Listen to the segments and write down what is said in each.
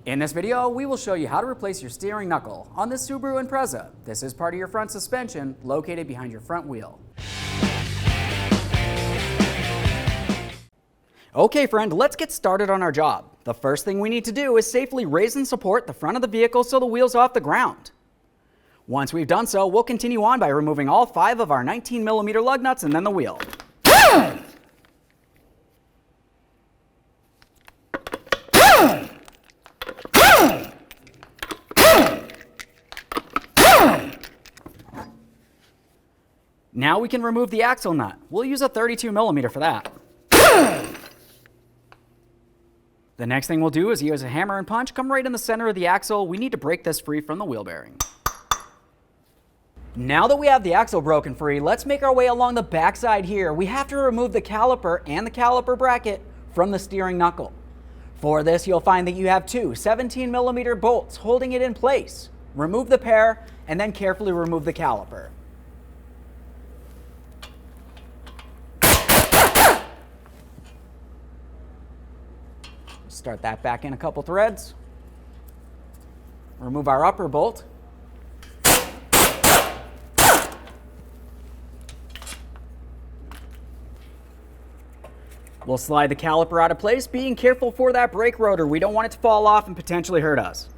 In this video, we will show you how to replace your steering knuckle on this Subaru Impreza. This is part of your front suspension located behind your front wheel. Okay friend, let's get started on our job. The first thing we need to do is safely raise and support the front of the vehicle so the wheel's off the ground. Once we've done so, we'll continue on by removing all 5 of our 19mm lug nuts and then the wheel. Now we can remove the axle nut. We'll use a 32mm for that. The next thing we'll do is use a hammer and punch, come right in the center of the axle. We need to break this free from the wheel bearing. Now that we have the axle broken free, let's make our way along the backside here. We have to remove the caliper and the caliper bracket from the steering knuckle. For this, you'll find that you have 2 17mm bolts holding it in place. Remove the pair and then carefully remove the caliper. Start that back in a couple threads. Remove our upper bolt. We'll slide the caliper out of place, being careful for that brake rotor. We don't want it to fall off and potentially hurt us.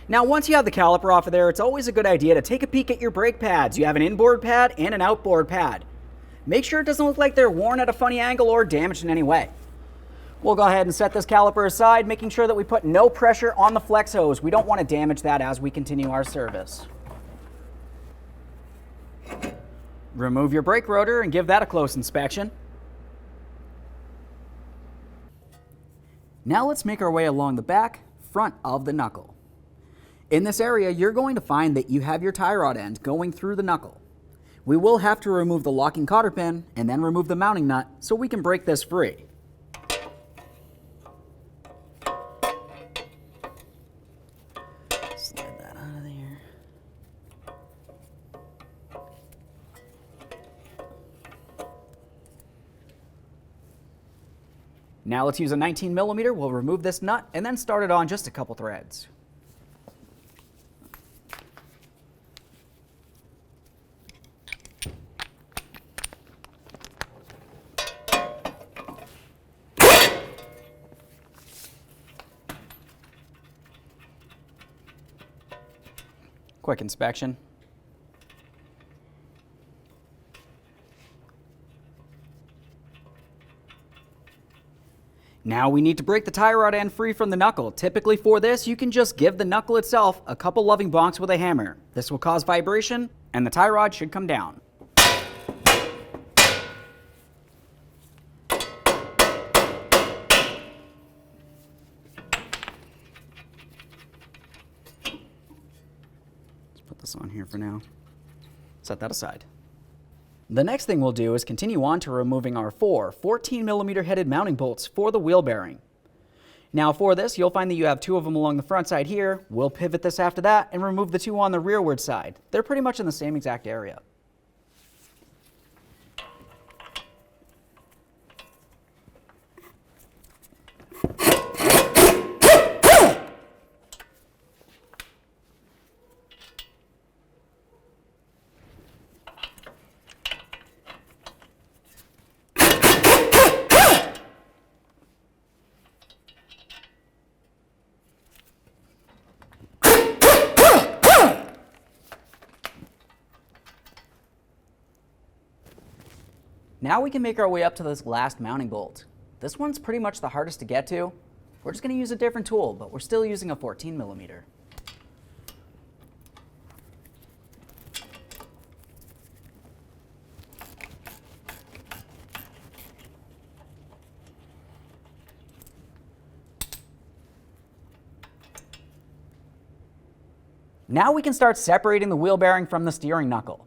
Now, once you have the caliper off of there, it's always a good idea to take a peek at your brake pads. You have an inboard pad and an outboard pad. Make sure it doesn't look like they're worn at a funny angle or damaged in any way. We'll go ahead and set this caliper aside, making sure that we put no pressure on the flex hose. We don't want to damage that as we continue our service. Remove your brake rotor and give that a close inspection. Now let's make our way along the back, front of the knuckle. In this area, you're going to find that you have your tie rod end going through the knuckle. We will have to remove the locking cotter pin and then remove the mounting nut so we can break this free. Slide that out of there. Now let's use a 19mm. We'll remove this nut and then start it on just a couple threads. Quick inspection. Now we need to break the tie rod end free from the knuckle. Typically for this, you can just give the knuckle itself a couple loving bonks with a hammer. This will cause vibration and the tie rod should come down. Put this on here for now. Set that aside. The next thing we'll do is continue on to removing our 4 14mm headed mounting bolts for the wheel bearing. Now for this, you'll find that you have 2 of them along the front side here. We'll pivot this after that and remove the 2 on the rearward side. They're pretty much in the same exact area. Now we can make our way up to this last mounting bolt. This one's pretty much the hardest to get to. We're just going to use a different tool, but we're still using a 14mm. Now we can start separating the wheel bearing from the steering knuckle.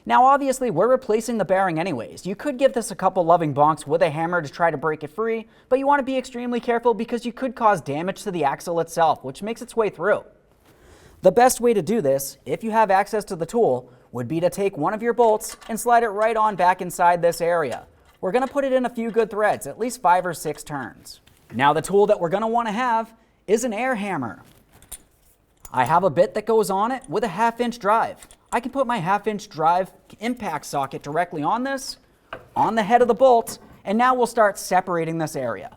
Now obviously we're replacing the bearing anyways. You could give this a couple loving bonks with a hammer to try to break it free, but you want to be extremely careful because you could cause damage to the axle itself, which makes its way through. The best way to do this, if you have access to the tool, would be to take one of your bolts and slide it right on back inside this area. We're going to put it in a few good threads, at least 5 or 6 turns. Now the tool that we're going to want to have is an air hammer. I have a bit that goes on it with a 1/2-inch drive. I can put my 1/2-inch drive impact socket directly on this, on the head of the bolt, and now we'll start separating this area.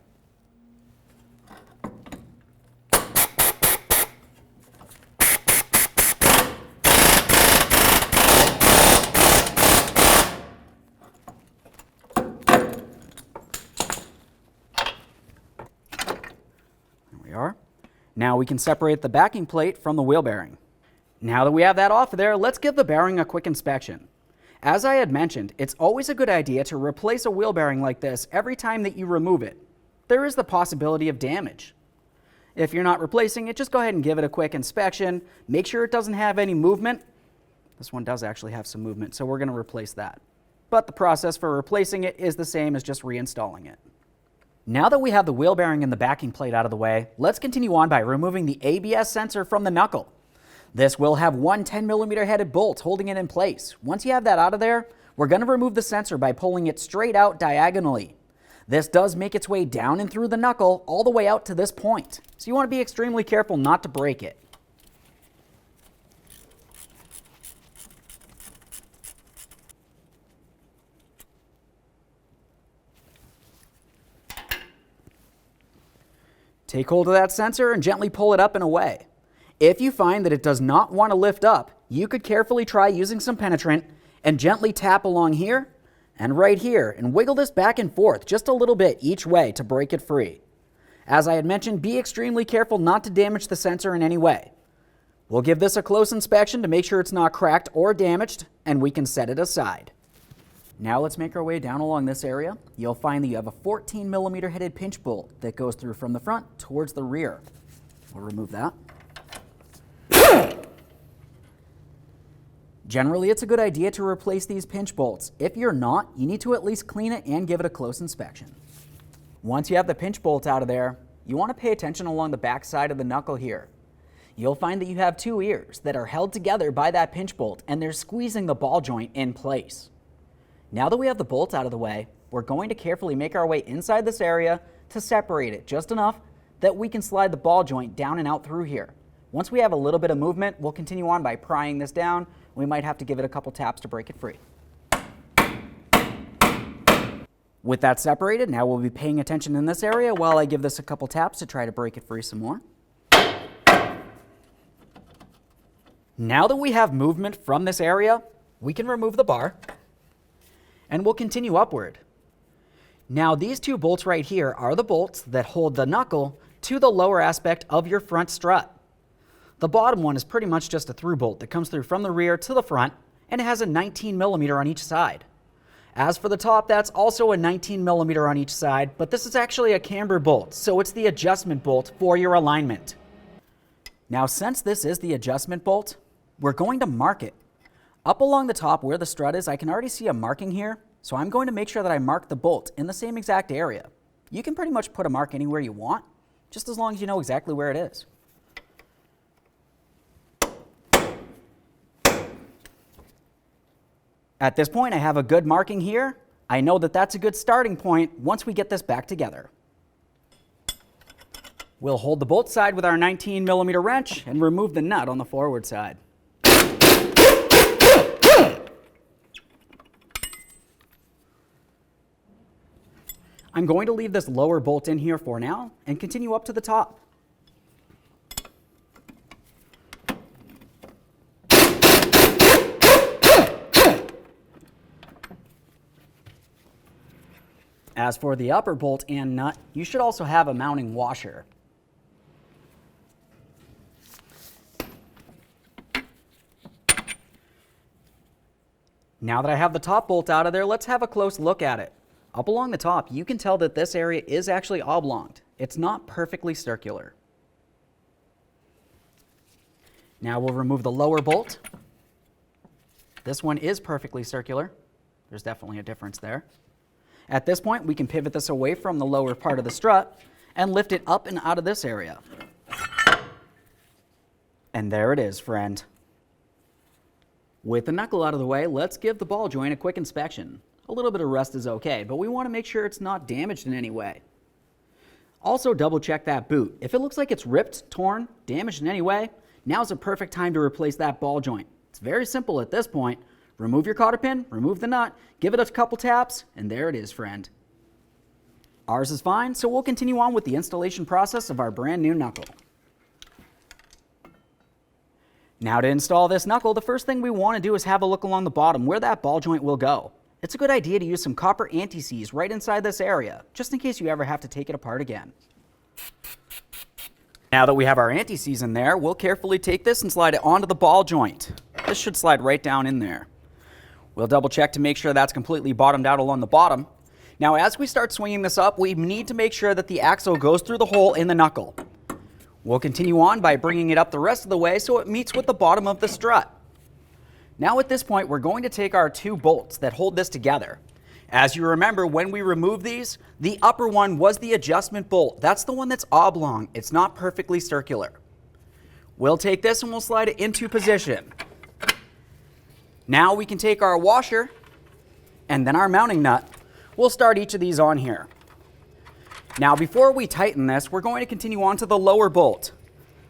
Now we can separate the backing plate from the wheel bearing. Now that we have that off of there, let's give the bearing a quick inspection. As I had mentioned, it's always a good idea to replace a wheel bearing like this every time that you remove it. There is the possibility of damage. If you're not replacing it, just go ahead and give it a quick inspection. Make sure it doesn't have any movement. This one does actually have some movement, so we're going to replace that. But the process for replacing it is the same as just reinstalling it. Now that we have the wheel bearing and the backing plate out of the way, let's continue on by removing the ABS sensor from the knuckle. This will have one 10mm headed bolt holding it in place. Once you have that out of there, we're going to remove the sensor by pulling it straight out diagonally. This does make its way down and through the knuckle all the way out to this point, so you want to be extremely careful not to break it. Take hold of that sensor and gently pull it up and away. If you find that it does not want to lift up, you could carefully try using some penetrant and gently tap along here and right here and wiggle this back and forth just a little bit each way to break it free. As I had mentioned, be extremely careful not to damage the sensor in any way. We'll give this a close inspection to make sure it's not cracked or damaged, and we can set it aside. Now let's make our way down along this area. You'll find that you have a 14mm headed pinch bolt that goes through from the front towards the rear. We'll remove that. Generally, it's a good idea to replace these pinch bolts. If you're not, you need to at least clean it and give it a close inspection. Once you have the pinch bolt out of there, you want to pay attention along the back side of the knuckle here. You'll find that you have two ears that are held together by that pinch bolt, and they're squeezing the ball joint in place. Now that we have the bolt out of the way, we're going to carefully make our way inside this area to separate it just enough that we can slide the ball joint down and out through here. Once we have a little bit of movement, we'll continue on by prying this down. We might have to give it a couple taps to break it free. With that separated, now we'll be paying attention in this area while I give this a couple taps to try to break it free some more. Now that we have movement from this area, we can remove the bar and we'll continue upward. Now these two bolts right here are the bolts that hold the knuckle to the lower aspect of your front strut. The bottom one is pretty much just a through bolt that comes through from the rear to the front, and it has a 19mm on each side. As for the top, that's also a 19mm on each side, but this is actually a camber bolt, so it's the adjustment bolt for your alignment. Now since this is the adjustment bolt, we're going to mark it. Up along the top where the strut is, I can already see a marking here, so I'm going to make sure that I mark the bolt in the same exact area. You can pretty much put a mark anywhere you want, just as long as you know exactly where it is. At this point, I have a good marking here. I know that that's a good starting point once we get this back together. We'll hold the bolt side with our 19mm wrench and remove the nut on the forward side. I'm going to leave this lower bolt in here for now and continue up to the top. As for the upper bolt and nut, you should also have a mounting washer. Now that I have the top bolt out of there, let's have a close look at it. Up along the top, you can tell that this area is actually oblonged. It's not perfectly circular. Now we'll remove the lower bolt. This one is perfectly circular. There's definitely a difference there. At this point, we can pivot this away from the lower part of the strut and lift it up and out of this area. And there it is, friend. With the knuckle out of the way, let's give the ball joint a quick inspection. A little bit of rust is okay, but we want to make sure it's not damaged in any way. Also double check that boot. If it looks like it's ripped, torn, damaged in any way, now's a perfect time to replace that ball joint. It's very simple at this point. Remove your cotter pin, remove the nut, give it a couple taps, and there it is, friend. Ours is fine, so we'll continue on with the installation process of our brand new knuckle. Now to install this knuckle, the first thing we want to do is have a look along the bottom where that ball joint will go. It's a good idea to use some copper anti-seize right inside this area, just in case you ever have to take it apart again. Now that we have our anti-seize in there, we'll carefully take this and slide it onto the ball joint. This should slide right down in there. We'll double check to make sure that's completely bottomed out along the bottom. Now as we start swinging this up, we need to make sure that the axle goes through the hole in the knuckle. We'll continue on by bringing it up the rest of the way so it meets with the bottom of the strut. Now at this point, we're going to take our two bolts that hold this together. As you remember, when we removed these, the upper one was the adjustment bolt. That's the one that's oblong. It's not perfectly circular. We'll take this and we'll slide it into position. Now we can take our washer and then our mounting nut. We'll start each of these on here. Now before we tighten this, we're going to continue on to the lower bolt.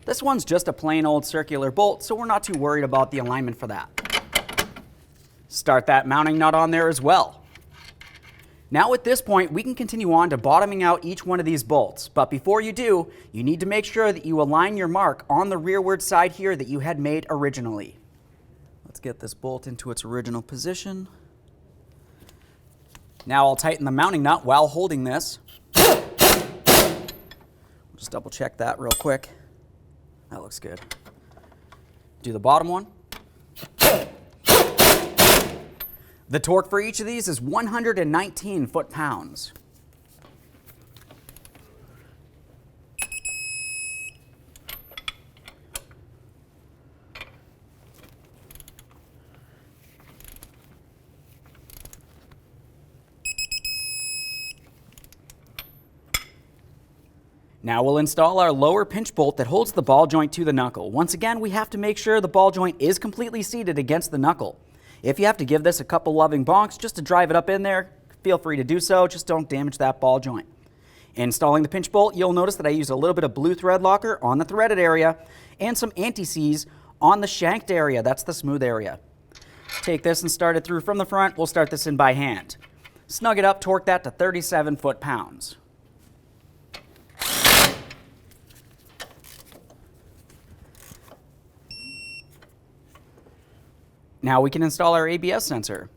This one's just a plain old circular bolt, so we're not too worried about the alignment for that. Start that mounting nut on there as well. Now at this point, we can continue on to bottoming out each one of these bolts. But before you do, you need to make sure that you align your mark on the rearward side here that you had made originally. Let's get this bolt into its original position. Now I'll tighten the mounting nut while holding this. Just double check that real quick. That looks good. Do the bottom one. The torque for each of these is 119 foot-pounds. Now we'll install our lower pinch bolt that holds the ball joint to the knuckle. Once again, we have to make sure the ball joint is completely seated against the knuckle. If you have to give this a couple loving bonks just to drive it up in there, feel free to do so. Just don't damage that ball joint. Installing the pinch bolt, you'll notice that I used a little bit of blue thread locker on the threaded area and some anti-seize on the shanked area. That's the smooth area. Take this and start it through from the front. We'll start this in by hand. Snug it up, torque that to 37 foot-pounds. Now we can install our ABS sensor.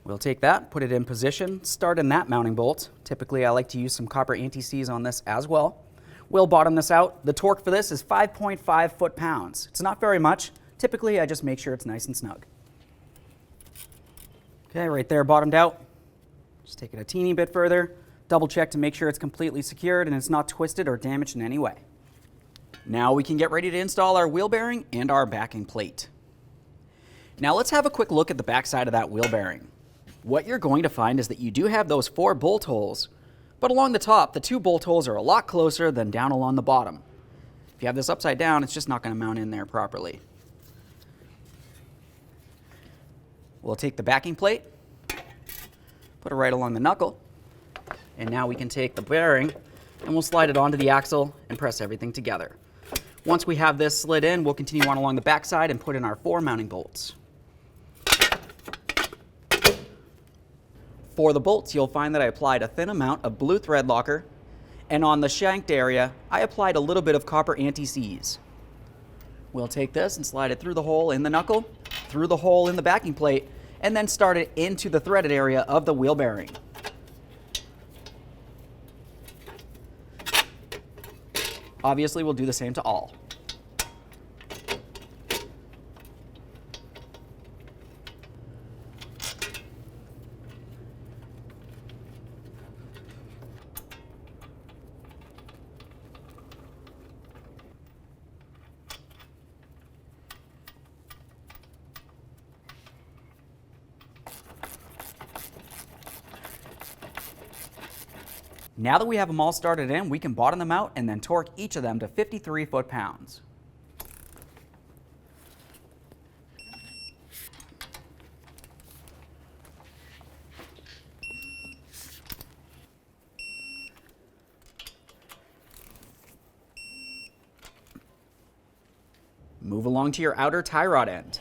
We'll take that, put it in position, start in that mounting bolt. Typically I like to use some copper anti-seize on this as well. We'll bottom this out. The torque for this is 5.5 foot-pounds. It's not very much. Typically I just make sure it's nice and snug. Okay, right there bottomed out. Just take it a teeny bit further. Double check to make sure it's completely secured and it's not twisted or damaged in any way. Now we can get ready to install our wheel bearing and our backing plate. Now let's have a quick look at the back side of that wheel bearing. What you're going to find is that you do have those 4 bolt holes, but along the top, the 2 bolt holes are a lot closer than down along the bottom. If you have this upside down, it's just not going to mount in there properly. We'll take the backing plate, put it right along the knuckle, and now we can take the bearing and we'll slide it onto the axle and press everything together. Once we have this slid in, we'll continue on along the back side and put in our 4 mounting bolts. For the bolts, you'll find that I applied a thin amount of blue thread locker, and on the shanked area, I applied a little bit of copper anti-seize. We'll take this and slide it through the hole in the knuckle, through the hole in the backing plate, and then start it into the threaded area of the wheel bearing. Obviously, we'll do the same to all. Now that we have them all started in, we can bottom them out and then torque each of them to 53 foot-pounds. Move along to your outer tie rod end.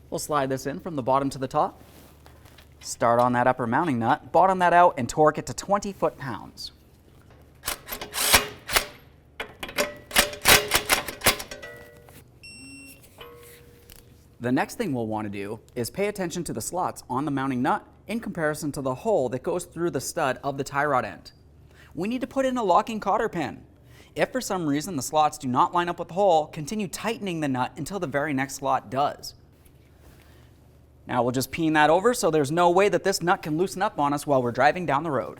We'll slide this in from the bottom to the top. Start on that upper mounting nut, bottom that out, and torque it to 20 foot-pounds. The next thing we'll want to do is pay attention to the slots on the mounting nut in comparison to the hole that goes through the stud of the tie rod end. We need to put in a locking cotter pin. If for some reason the slots do not line up with the hole, continue tightening the nut until the very next slot does. Now we'll just peen that over so there's no way that this nut can loosen up on us while we're driving down the road.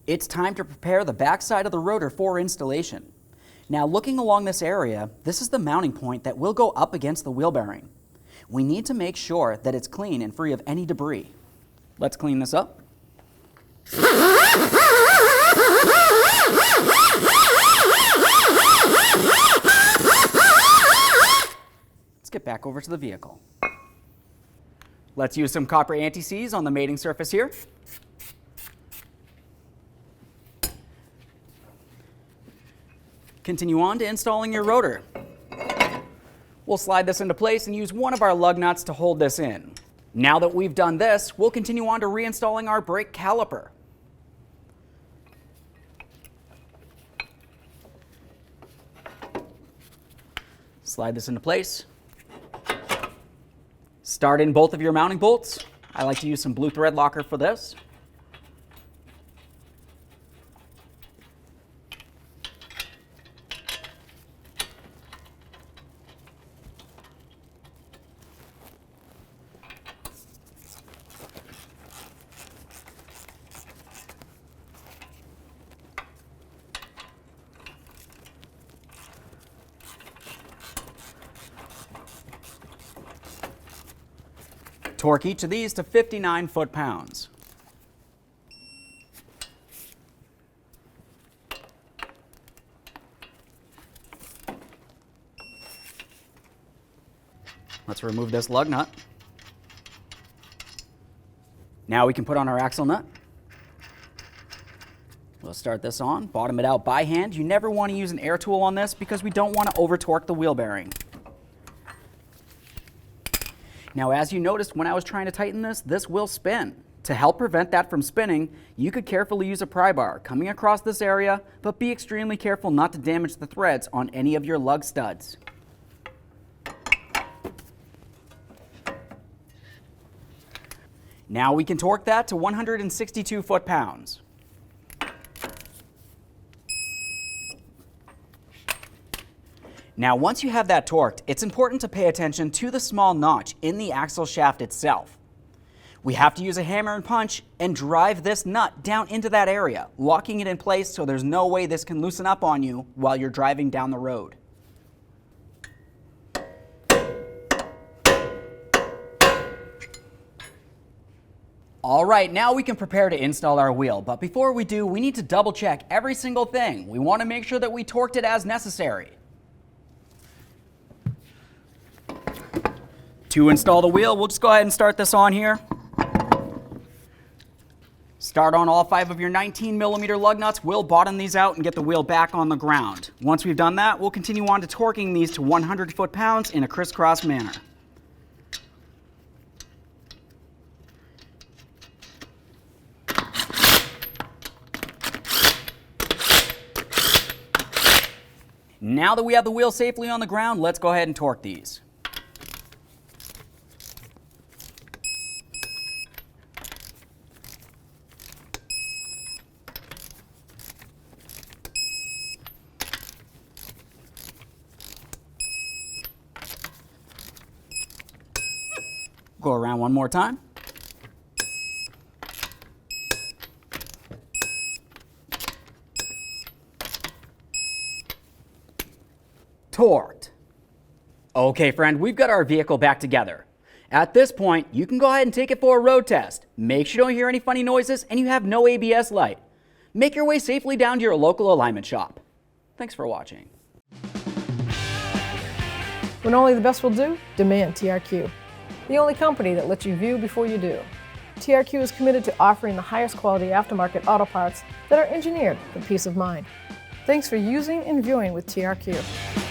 It's time to prepare the back side of the rotor for installation. Now looking along this area, this is the mounting point that will go up against the wheel bearing. We need to make sure that it's clean and free of any debris. Let's clean this up. Let's get back over to the vehicle. Let's use some copper anti-seize on the mating surface here. Continue on to installing your rotor. We'll slide this into place and use one of our lug nuts to hold this in. Now that we've done this, we'll continue on to reinstalling our brake caliper. Slide this into place. Start in both of your mounting bolts. I like to use some blue thread locker for this. Torque each of these to 59 foot-pounds. Let's remove this lug nut. Now we can put on our axle nut. We'll start this on, bottom it out by hand. You never want to use an air tool on this because we don't want to over-torque the wheel bearing. Now, as you noticed when I was trying to tighten this will spin. To help prevent that from spinning, you could carefully use a pry bar coming across this area, but be extremely careful not to damage the threads on any of your lug studs. Now we can torque that to 162 foot-pounds. Now, once you have that torqued, it's important to pay attention to the small notch in the axle shaft itself. We have to use a hammer and punch and drive this nut down into that area, locking it in place so there's no way this can loosen up on you while you're driving down the road. All right, now we can prepare to install our wheel, but before we do, we need to double check every single thing. We want to make sure that we torqued it as necessary. To install the wheel, we'll just go ahead and start this on here. Start on all 5 of your 19mm lug nuts. We'll bottom these out and get the wheel back on the ground. Once we've done that, we'll continue on to torquing these to 100 foot-pounds in a crisscross manner. Now that we have the wheel safely on the ground, let's go ahead and torque these. Go around one more time. Torqued. Okay, friend, we've got our vehicle back together. At this point, you can go ahead and take it for a road test. Make sure you don't hear any funny noises and you have no ABS light. Make your way safely down to your local alignment shop. Thanks for watching. When only the best will do, demand TRQ. The only company that lets you view before you do. TRQ is committed to offering the highest quality aftermarket auto parts that are engineered for peace of mind. Thanks for using and viewing with TRQ.